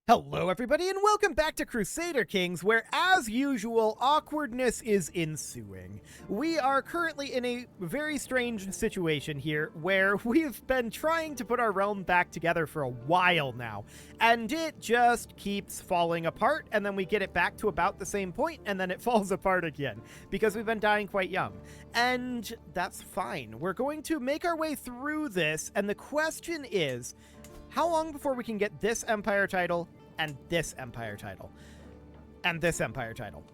Hello everybody and welcome back to Crusader Kings, where as usual, awkwardness is ensuing. We are currently in a very strange situation here, where we've been trying to put our realm back together for a while now, and it just keeps falling apart, and then we get it back to about the same point, and then it falls apart again, because we've been dying quite young. And that's fine. We're going to make our way through this, and the question is, how long before we can get this empire title, and this empire title, and this empire title?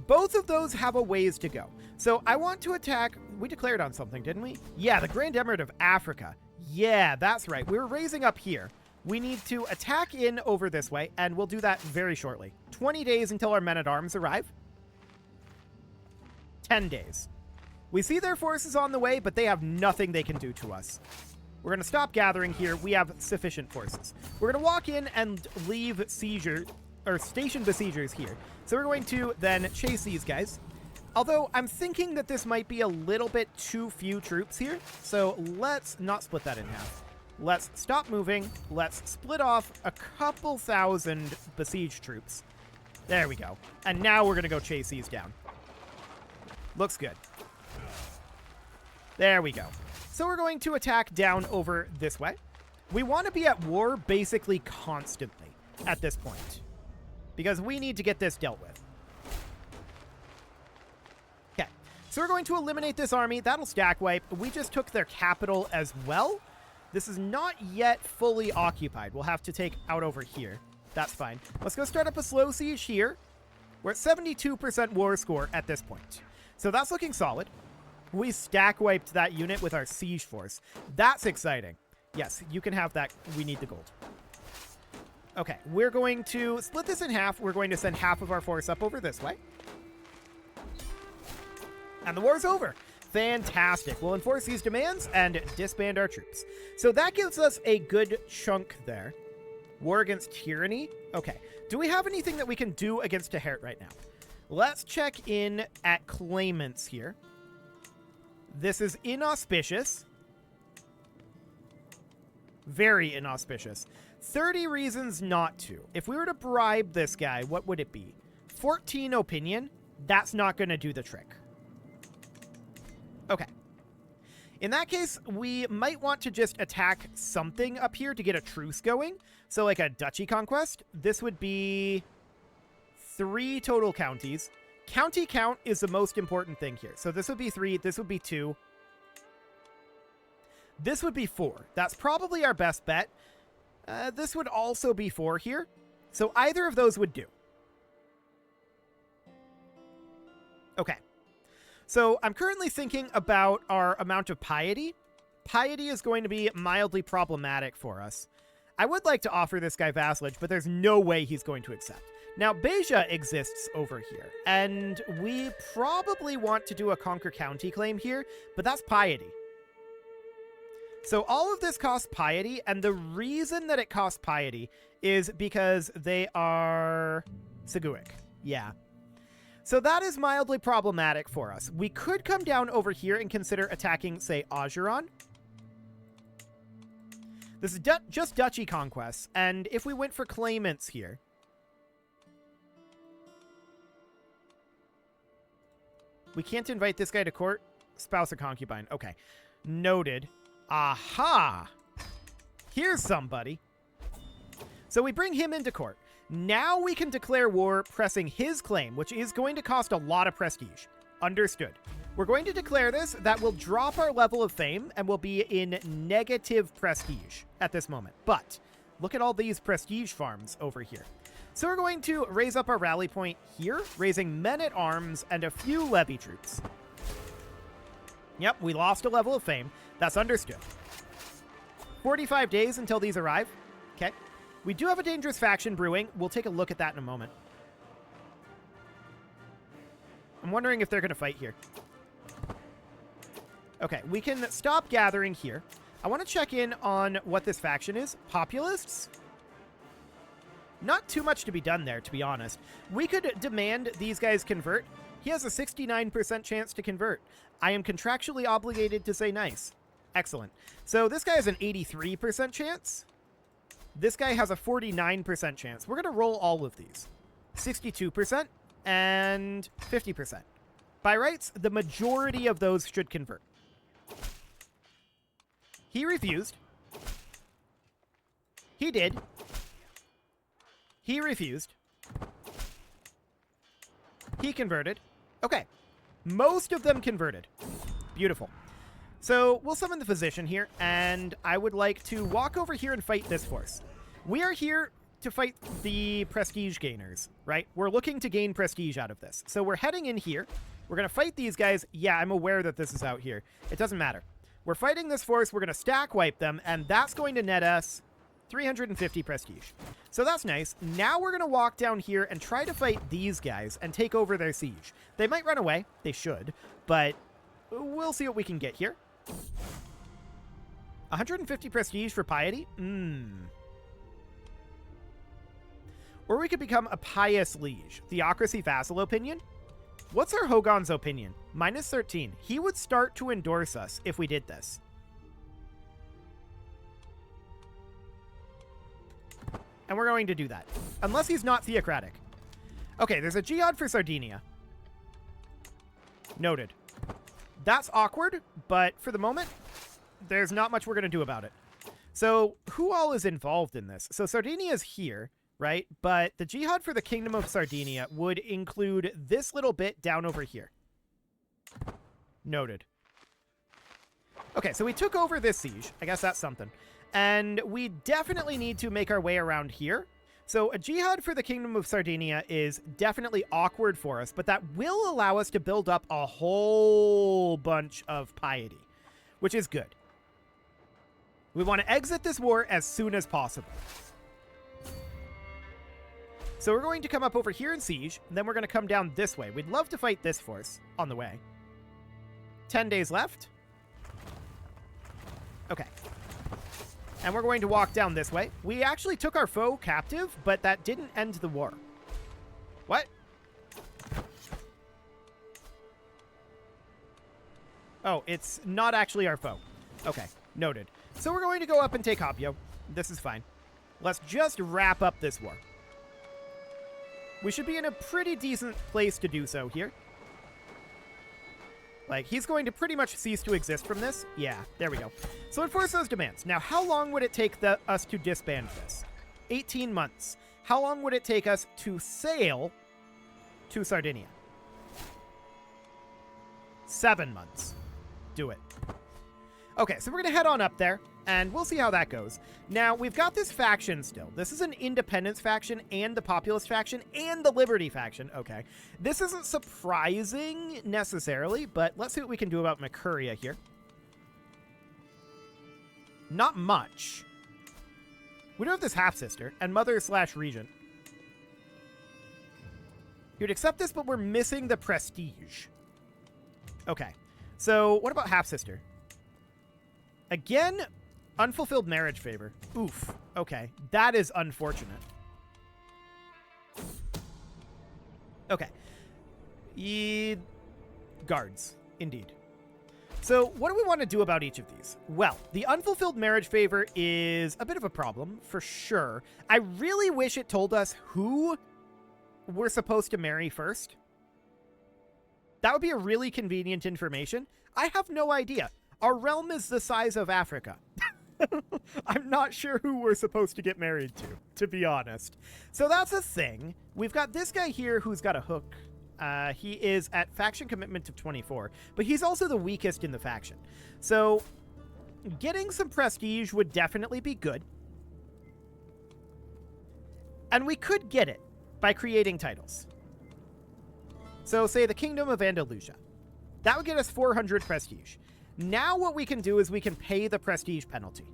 Both of those have a ways to go. So I want to attack... We declared on something, didn't we? Yeah, the Grand Emirate of Africa. Yeah, that's right. We were raising up here. We need to attack in over this way, and we'll do that very shortly. 20 days until our men-at-arms arrive. 10 days. We see their forces on the way, but they have nothing they can do to us. We're going to stop gathering here. We have sufficient forces. We're going to walk in and leave station besiegers here. So we're going to then chase these guys. Although I'm thinking that this might be a little bit too few troops here. So let's not split that in half. Let's stop moving. Let's split off a couple thousand besieged troops. There we go. And now we're going to go chase these down. Looks good. There we go. So we're going to attack down over this way. We want to be at war basically constantly at this point, because we need to get this dealt with. Okay, so we're going to eliminate this army. That'll stack wipe. We just took their capital as well. This is not yet fully occupied. We'll have to take out over here. That's fine. Let's go start up a slow siege here. We're at 72% war score at this point. So that's looking solid. We stack wiped that unit with our siege force. That's exciting. Yes, you can have that. We need the gold. Okay, we're going to split this in half. We're going to send half of our force up over this way. And the war's over. Fantastic. We'll enforce these demands and disband our troops. So that gives us a good chunk there. War against tyranny. Okay. Do we have anything that we can do against Tahert right now? Let's check in at claimants here. This is inauspicious. Very inauspicious. 30 reasons not to. If we were to bribe this guy, what would it be? 14 opinion? That's not going to do the trick. Okay. In that case, we might want to just attack something up here to get a truce going. So like a duchy conquest. This would be 3 total counties. County count is the most important thing here. So this would be 3. This would be 2. This would be 4. That's probably our best bet. This would also be 4 here. So either of those would do. Okay. So I'm currently thinking about our amount of piety. Piety is going to be mildly problematic for us. I would like to offer this guy vassalage, but there's no way he's going to accept. Now, Beja exists over here, and we probably want to do a Conquer County claim here, but that's piety. So all of this costs piety, and the reason that it costs piety is because they are Seguic. Yeah. So that is mildly problematic for us. We could come down over here and consider attacking, say, Ajuran. This is just duchy conquests, and if we went for claimants here... We can't invite this guy to court. Spouse or concubine. Okay. Noted. Aha! Here's somebody. So we bring him into court. Now we can declare war pressing his claim, which is going to cost a lot of prestige. Understood. We're going to declare this. That will drop our level of fame and will be in negative prestige at this moment. But look at all these prestige farms over here. So we're going to raise up our rally point here, raising men-at-arms and a few levy troops. Yep, we lost a level of fame. That's understood. 45 days until these arrive. Okay. We do have a dangerous faction brewing. We'll take a look at that in a moment. I'm wondering if they're going to fight here. Okay, we can stop gathering here. I want to check in on what this faction is. Populists? Not too much to be done there, to be honest. We could demand these guys convert. He has a 69% chance to convert. I am contractually obligated to say nice. Excellent. So this guy has an 83% chance. This guy has a 49% chance. We're going to roll all of these. 62% and 50%. By rights, the majority of those should convert. He refused. He did. He refused. He converted. Okay. Most of them converted. Beautiful. So we'll summon the physician here, and I would like to walk over here and fight this force. We are here to fight the prestige gainers, right? We're looking to gain prestige out of this. So we're heading in here. We're going to fight these guys. Yeah, I'm aware that this is out here. It doesn't matter. We're fighting this force. We're going to stack wipe them, and that's going to net us 350 prestige. So that's nice. Now we're going to walk down here and try to fight these guys and take over their siege. They might run away. They should, but we'll see what we can get here. 150 prestige for piety? Or we could become a pious liege. Theocracy vassal opinion? What's our Hogan's opinion? Minus 13. He would start to endorse us if we did this. And we're going to do that. Unless he's not theocratic. Okay, there's a jihad for Sardinia. Noted. That's awkward, but for the moment, there's not much we're going to do about it. So, who all is involved in this? So, Sardinia is here, right? But the jihad for the Kingdom of Sardinia would include this little bit down over here. Noted. Okay, so we took over this siege. I guess that's something. And we definitely need to make our way around here. So a jihad for the Kingdom of Sardinia is definitely awkward for us, but that will allow us to build up a whole bunch of piety, which is good. We want to exit this war as soon as possible. So we're going to come up over here in siege, and then we're going to come down this way. We'd love to fight this force on the way. 10 days left. Okay. And we're going to walk down this way. We actually took our foe captive, but that didn't end the war. What? Oh, it's not actually our foe. Okay, noted. So we're going to go up and take Hapio. This is fine. Let's just wrap up this war. We should be in a pretty decent place to do so here. Like, he's going to pretty much cease to exist from this. Yeah, there we go. So enforce those demands. Now, how long would it take us to disband this? 18 months. How long would it take us to sail to Sardinia? 7 months. Do it. Okay, so we're going to head on up there, and we'll see how that goes. Now, we've got this faction still. This is an independence faction, and the populist faction, and the liberty faction. Okay. This isn't surprising, necessarily, but let's see what we can do about Mercuria here. Not much. We do have this half-sister, and mother/regent. You'd accept this, but we're missing the prestige. Okay. So, what about half-sister? Again, unfulfilled marriage favor. Oof. Okay. That is unfortunate. Okay. Guards. Indeed. So, what do we want to do about each of these? Well, the unfulfilled marriage favor is a bit of a problem, for sure. I really wish it told us who we're supposed to marry first. That would be a really convenient information. I have no idea. Our realm is the size of Africa. I'm not sure who we're supposed to get married to be honest. So that's a thing. We've got this guy here who's got a hook. He is at faction commitment of 24, but he's also the weakest in the faction. So getting some prestige would definitely be good. And we could get it by creating titles. So say the Kingdom of Andalusia. That would get us 400 prestige. Now what we can do is we can pay the prestige penalty.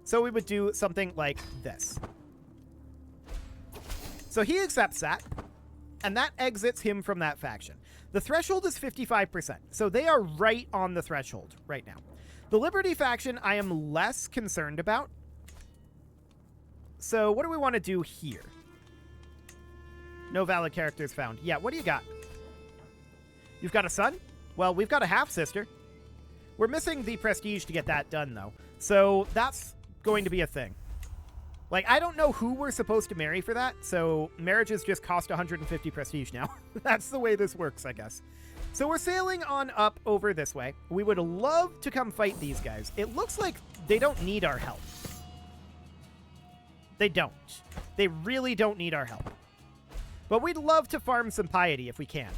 So we would do something like this. So he accepts that, and that exits him from that faction. The threshold is 55%, so they are right on the threshold right now. The Liberty faction I am less concerned about. So what do we want to do here? No valid characters found. Yeah, what do you got? You've got a son? Well, we've got a half-sister. We're missing the prestige to get that done, though. So that's going to be a thing. Like, I don't know who we're supposed to marry for that, so marriages just cost 150 prestige now. That's the way this works, I guess. So we're sailing on up over this way. We would love to come fight these guys. It looks like they don't need our help. They don't. They really don't need our help. But we'd love to farm some piety if we can.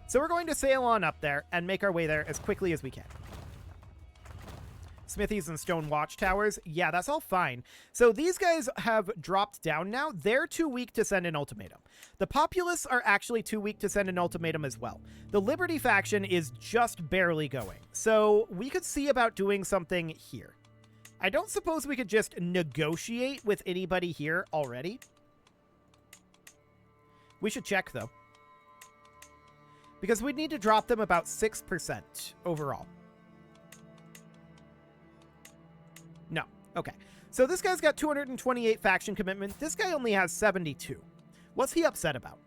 So we're going to sail on up there and make our way there as quickly as we can. Smithies and stone watchtowers. Yeah, that's all fine. So these guys have dropped down now. They're too weak to send an ultimatum. The populace are actually too weak to send an ultimatum as well. The Liberty faction is just barely going. So we could see about doing something here. I don't suppose we could just negotiate with anybody here already. We should check, though. Because we'd need to drop them about 6% overall. No. Okay. So this guy's got 228 faction commitment. This guy only has 72. What's he upset about?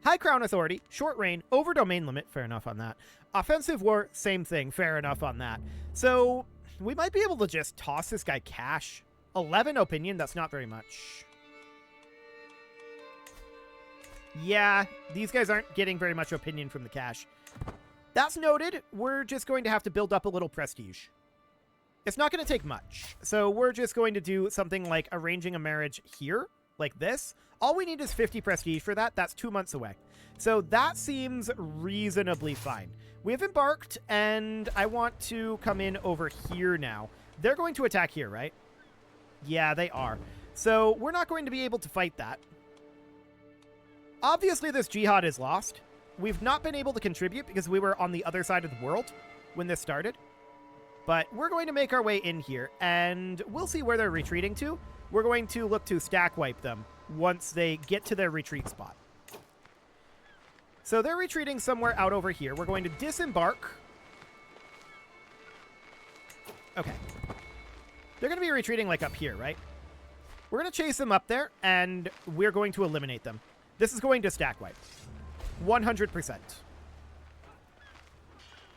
High Crown Authority, short reign, over domain limit, fair enough on that. Offensive war, same thing, fair enough on that. So we might be able to just toss this guy cash. 11 opinion, that's not very much. Yeah, these guys aren't getting very much opinion from the cash. That's noted. We're just going to have to build up a little prestige. It's not going to take much. So we're just going to do something like arranging a marriage here, like this. All we need is 50 prestige for that. That's 2 months away. So that seems reasonably fine. We have embarked, and I want to come in over here now. They're going to attack here, right? Yeah, they are. So we're not going to be able to fight that. Obviously, this jihad is lost. We've not been able to contribute because we were on the other side of the world when this started. But we're going to make our way in here, and we'll see where they're retreating to. We're going to look to stack wipe them once they get to their retreat spot. So they're retreating somewhere out over here. We're going to disembark. Okay. They're going to be retreating like up here, right? We're going to chase them up there, and we're going to eliminate them. This is going to stack wipe. 100%.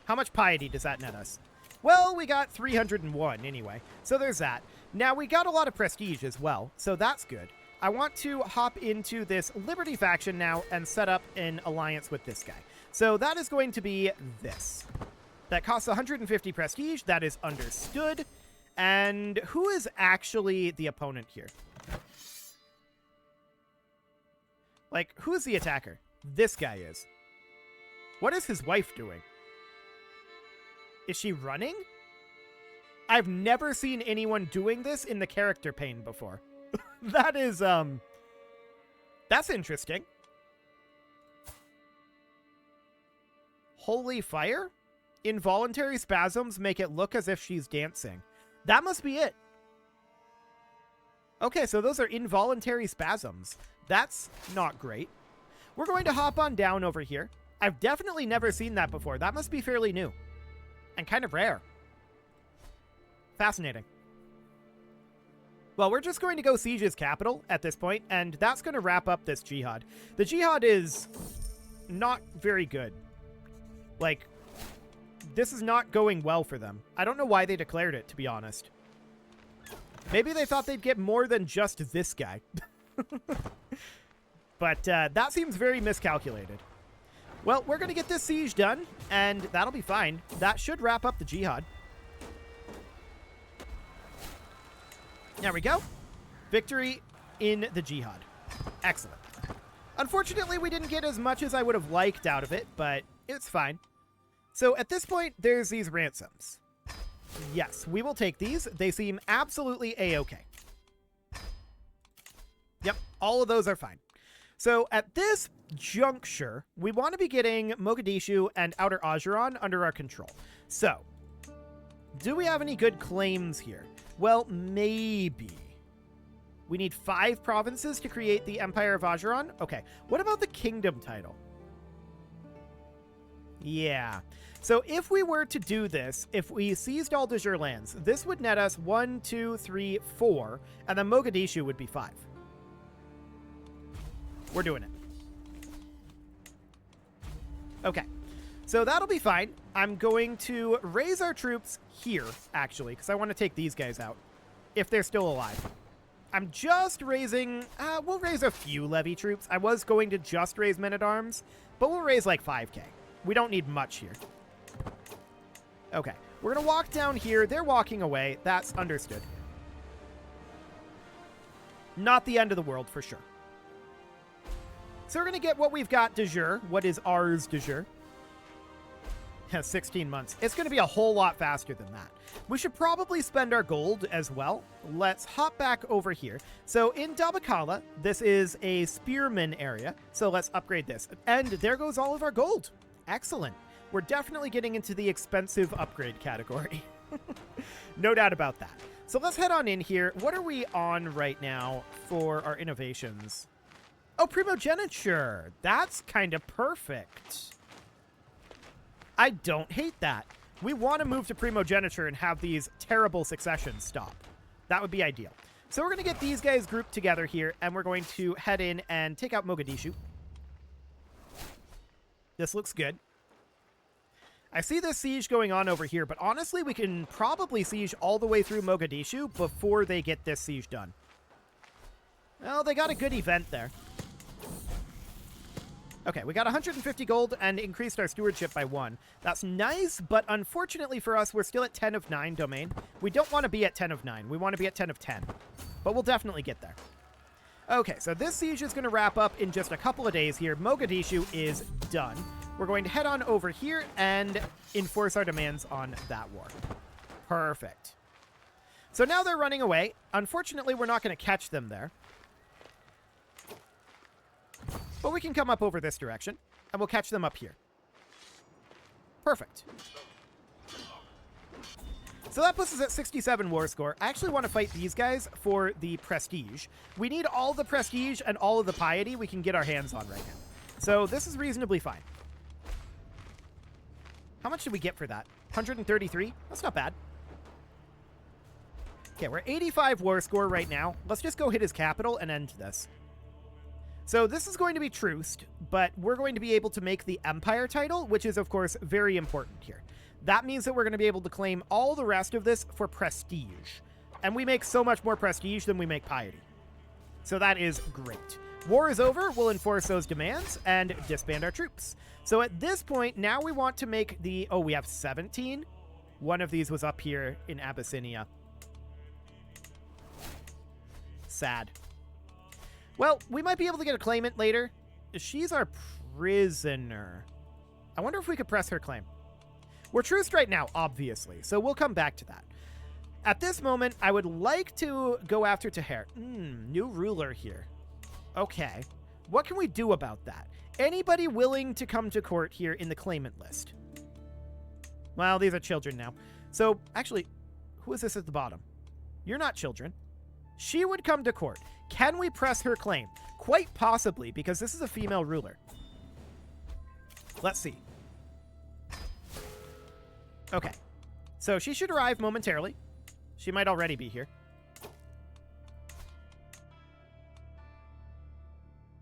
How much piety does that net us? Well, we got 301 anyway, so there's that. Now, we got a lot of prestige as well, so that's good. I want to hop into this Liberty faction now and set up an alliance with this guy. So that is going to be this. That costs 150 prestige. That is understood. And who is actually the opponent here? Like, who is the attacker? This guy is. What is his wife doing? Is she running? I've never seen anyone doing this in the character pane before. That is, that's interesting. Holy fire? Involuntary spasms make it look as if she's dancing. That must be it. Okay, so those are involuntary spasms. That's not great. We're going to hop on down over here. I've definitely never seen that before. That must be fairly new. And kind of rare. Fascinating. Well, we're just going to go siege his capital at this point, and that's going to wrap up this jihad. The jihad is not very good. Like, this is not going well for them. I don't know why they declared it, to be honest. Maybe they thought they'd get more than just this guy. But that seems very miscalculated. Well, we're going to get this siege done, and that'll be fine. That should wrap up the jihad. There we go. Victory in the jihad. Excellent. Unfortunately, we didn't get as much as I would have liked out of it, but it's fine. So at this point, there's these ransoms. Yes, we will take these. They seem absolutely A-okay. Yep, all of those are fine. So at this juncture, we want to be getting Mogadishu and Outer Ajuran under our control. So, do we have any good claims here? Well, maybe. We need 5 provinces to create the Empire of Ajuran? Okay, what about the kingdom title? Yeah. So if we were to do this, if we seized all de jure lands, this would net us 1, 2, 3, 4, and then Mogadishu would be 5. We're doing it. Okay. So that'll be fine. I'm going to raise our troops here, actually, because I want to take these guys out, if they're still alive. I'm just raising, we'll raise a few levy troops. I was going to just raise men-at-arms, but we'll raise like 5k. We don't need much here. Okay, we're going to walk down here. They're walking away. That's understood. Not the end of the world for sure. So we're going to get what we've got de jure. What is ours de jure? 16 months. It's going to be a whole lot faster than that. We should probably spend our gold as well. Let's hop back over here. So in Dabakala, this is a spearman area. So let's upgrade this. And there goes all of our gold. Excellent. We're definitely getting into the expensive upgrade category. No doubt about that. So let's head on in here. What are we on right now for our innovations? Oh, primogeniture. That's kind of perfect. I don't hate that. We want to move to primogeniture and have these terrible successions stop. That would be ideal. So we're going to get these guys grouped together here, and we're going to head in and take out Mogadishu. This looks good. I see this siege going on over here, but honestly, we can probably siege all the way through Mogadishu before they get this siege done. Well, they got a good event there. Okay, we got 150 gold and increased our stewardship by 1. That's nice, but unfortunately for us, we're still at 10 of 9 domain. We don't want to be at 10 of 9. We want to be at 10 of 10. But we'll definitely get there. Okay, so this siege is going to wrap up in just a couple of days here. Mogadishu is done. We're going to head on over here and enforce our demands on that war. Perfect. So now they're running away. Unfortunately, we're not going to catch them there. But we can come up over this direction, and we'll catch them up here. Perfect. So that puts us at 67 war score. I actually want to fight these guys for the prestige. We need all the prestige and all of the piety we can get our hands on right now. So this is reasonably fine. How much did we get for that? 133? That's not bad. Okay, we're 85 war score right now. Let's just go hit his capital and end this. So this is going to be truced, but we're going to be able to make the Empire title, which is, of course, very important here. That means that we're going to be able to claim all the rest of this for prestige. And we make so much more prestige than we make piety. So that is great. War is over. We'll enforce those demands and disband our troops. So at this point, now we want to make the... Oh, we have 17? One of these was up here in Abyssinia. Sad. Well, we might be able to get a claimant later. She's our prisoner. I wonder if we could press her claim. We're truced right now, obviously, so we'll come back to that. At this moment, I would like to go after Tahir. New ruler here. Okay. What can we do about that? Anybody willing to come to court here in the claimant list? Well, these are children now. So, actually, who is this at the bottom? You're not children. She would come to court. Can we press her claim? Quite possibly, because this is a female ruler. Let's see. Okay. So she should arrive momentarily. She might already be here.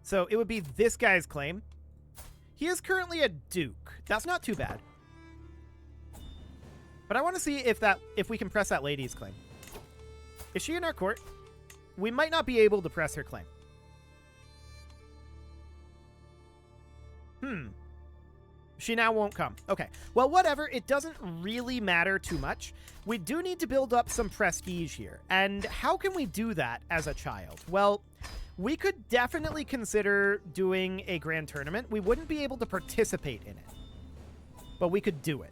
So it would be this guy's claim. He is currently a duke. That's not too bad. But I want to see if we can press that lady's claim. Is she in our court? We might not be able to press her claim. She now won't come. Okay. Well, whatever. It doesn't really matter too much. We do need to build up some prestige here. And how can we do that as a child? Well, we could definitely consider doing a grand tournament. We wouldn't be able to participate in it, but we could do it.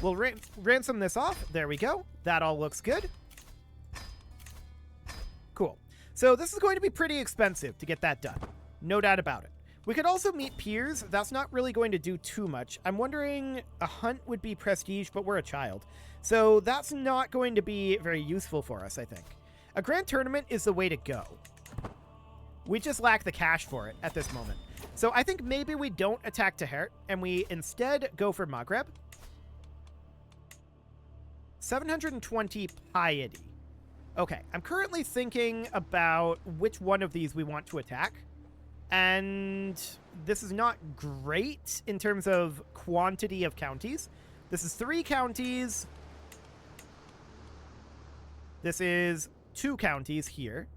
We'll ransom this off. There we go. That all looks good. Cool. So this is going to be pretty expensive to get that done. No doubt about it. We could also meet peers. That's not really going to do too much. I'm wondering, a hunt would be prestige, but we're a child. So that's not going to be very useful for us, I think. A grand tournament is the way to go. We just lack the cash for it at this moment. So I think maybe we don't attack Tahert, and we instead go for Maghreb. 720 piety. Okay, I'm currently thinking about which one of these we want to attack. And this is not great in terms of quantity of counties. This is 3 counties. This is 2 counties here.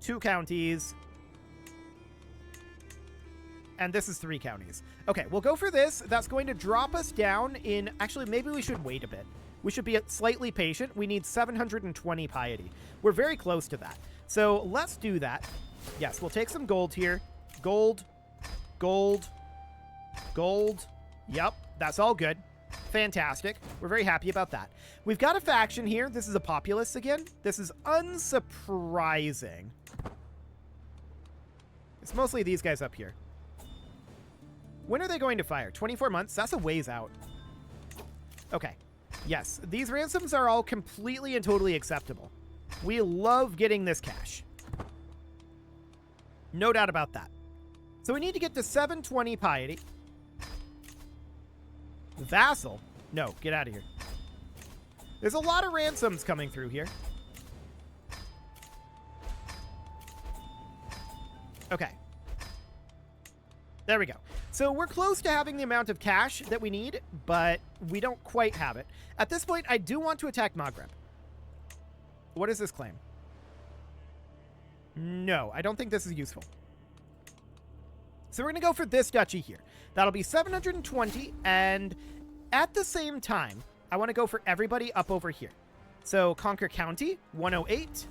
2 counties. And this is 3 counties. Okay, we'll go for this. That's going to drop us down in... Actually, maybe we should wait a bit. We should be slightly patient. We need 720 piety. We're very close to that. So let's do that. Yes, we'll take some gold here. Gold. Gold. Gold. Yep, that's all good. Fantastic. We're very happy about that. We've got a faction here. This is a populace again. This is unsurprising. It's mostly these guys up here. When are they going to fire? 24 months? That's a ways out. Okay. Yes, these ransoms are all completely and totally acceptable. We love getting this cash. No doubt about that. So we need to get to 720 piety. Vassal? No, get out of here. There's a lot of ransoms coming through here. Okay. There we go. So we're close to having the amount of cash that we need, but we don't quite have it. At this point, I do want to attack Maghreb. What does this claim? No, I don't think this is useful. So we're going to go for this duchy here. That'll be 720, and at the same time, I want to go for everybody up over here. So Conquer County, 108.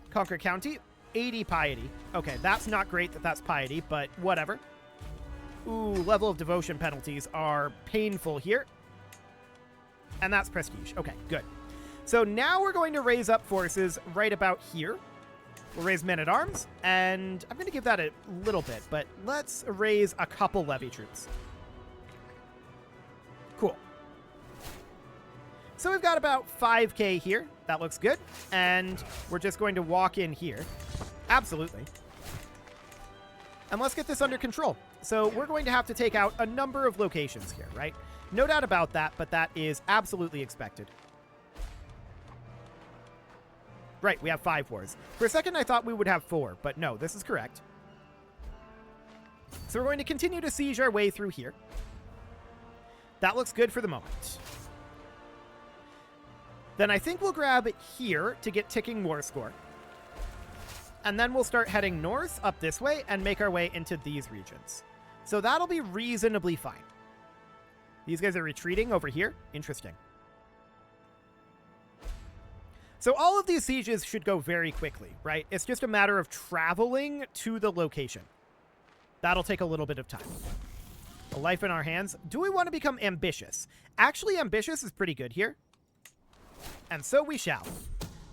Conquer County, 80 piety. Okay, that's not great that that's piety, but whatever. Ooh, level of devotion penalties are painful here. And that's prestige. Okay, good. So now we're going to raise up forces right about here. We'll raise men-at-arms, and I'm going to give that a little bit, but let's raise a couple levy troops. Cool. So we've got about 5k here. That looks good. And we're just going to walk in here. Absolutely. And let's get this under control. So we're going to have to take out a number of locations here, right? No doubt about that, but that is absolutely expected. Right, we have 5 wars. For a second, I thought we would have 4, but no, this is correct. So we're going to continue to siege our way through here. That looks good for the moment. Then I think we'll grab here to get ticking war score. And then we'll start heading north up this way and make our way into these regions. So that'll be reasonably fine. These guys are retreating over here. Interesting. So all of these sieges should go very quickly, right? It's just a matter of traveling to the location. That'll take a little bit of time. A life in our hands. Do we want to become ambitious? Actually, ambitious is pretty good here. And so we shall.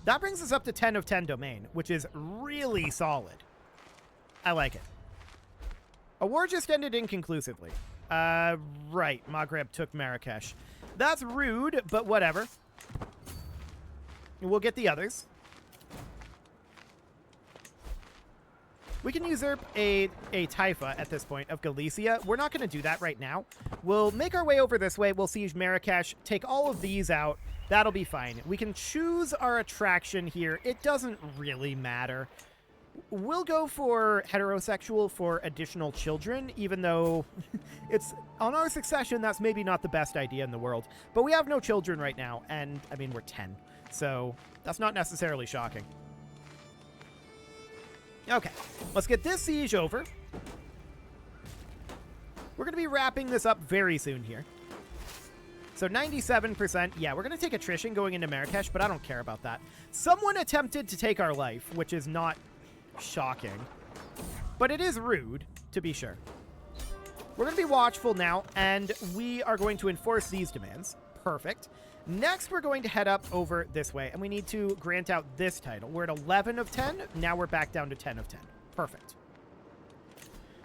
That brings us up to 10 of 10 domain, which is really solid. I like it. A war just ended inconclusively. Right. Maghreb took Marrakesh. That's rude, but whatever. We'll get the others. We can usurp a taifa at this point of Galicia. We're not going to do that right now. We'll make our way over this way. We'll siege Marrakesh, take all of these out. That'll be fine. We can choose our attraction here. It doesn't really matter. We'll go for heterosexual for additional children, even though it's on our succession, that's maybe not the best idea in the world. But we have no children right now, and I mean, we're 10. So that's not necessarily shocking. Okay, let's get this siege over. We're going to be wrapping this up very soon here. So 97%. Yeah, we're going to take attrition going into Marrakesh, but I don't care about that. Someone attempted to take our life, which is not shocking. But it is rude, to be sure. We're going to be watchful now, and we are going to enforce these demands. Perfect. Next, we're going to head up over this way, and we need to grant out this title. We're at 11 of 10. Now we're back down to 10 of 10. Perfect.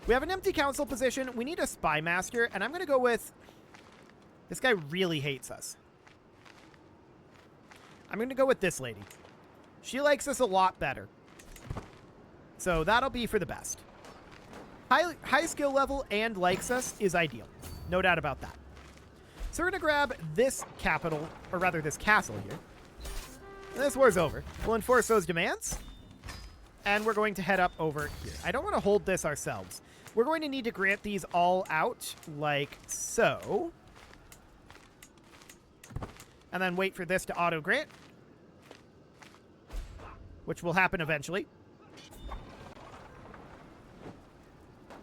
We have an empty council position. We need a spy master, and I'm going to go with... This guy really hates us. I'm going to go with this lady. She likes us a lot better. So that'll be for the best. High skill level and likes us is ideal. No doubt about that. So we're going to grab this capital, or rather this castle here. This war's over. We'll enforce those demands. And we're going to head up over here. I don't want to hold this ourselves. We're going to need to grant these all out like so. and then wait for this to auto-grant, which will happen eventually.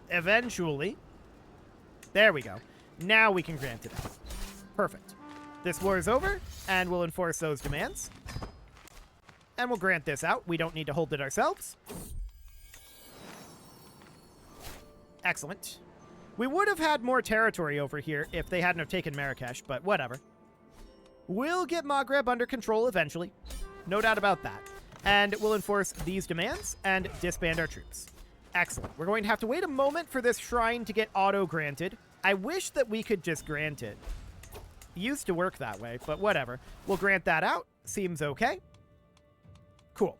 Eventually. There we go. Now we can grant it out. Perfect. This war is over, and we'll enforce those demands. And we'll grant this out. We don't need to hold it ourselves. Excellent. We would have had more territory over here if they hadn't have taken Marrakesh, but whatever. We'll get Maghreb under control eventually. No doubt about that. And we'll enforce these demands and disband our troops. Excellent. We're going to have to wait a moment for this shrine to get auto-granted. I wish that we could just grant it. It used to work that way, but whatever. We'll grant that out. Seems okay. Cool.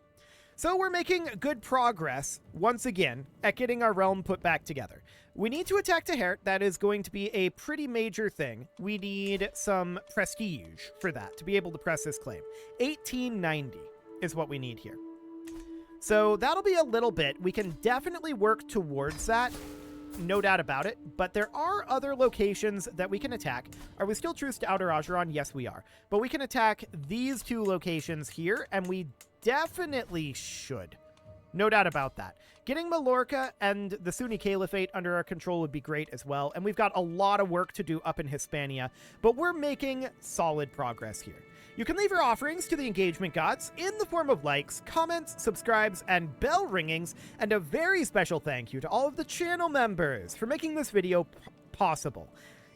So we're making good progress, once again, at getting our realm put back together. We need to attack Tahert. That is going to be a pretty major thing. We need some prestige for that, to be able to press this claim. 1890 is what we need here. So that'll be a little bit. We can definitely work towards that, no doubt about it, but there are other locations that we can attack. Are we still truce to Outer Ajuran? Yes, we are. But we can attack these two locations here, and we definitely should. No doubt about that. Getting Mallorca and the Sunni Caliphate under our control would be great as well, and we've got a lot of work to do up in Hispania, but we're making solid progress here. You can leave your offerings to the engagement gods in the form of likes, comments, subscribes, and bell ringings, and a very special thank you to all of the channel members for making this video possible,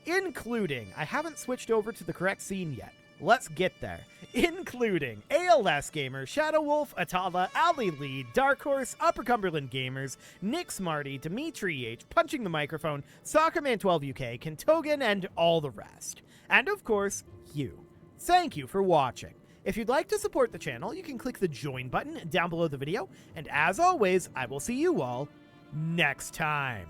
including, I haven't switched over to the correct scene yet, let's get there, including ALS Gamer, Shadow Wolf, Atala, Ali Lee, Dark Horse, Upper Cumberland Gamers, Nick Smarty, Dimitri H, Punching the Microphone, Soccerman12UK, Kentogan, and all the rest. And of course, you. Thank you for watching. If you'd like to support the channel, you can click the join button down below the video, and as always, I will see you all next time.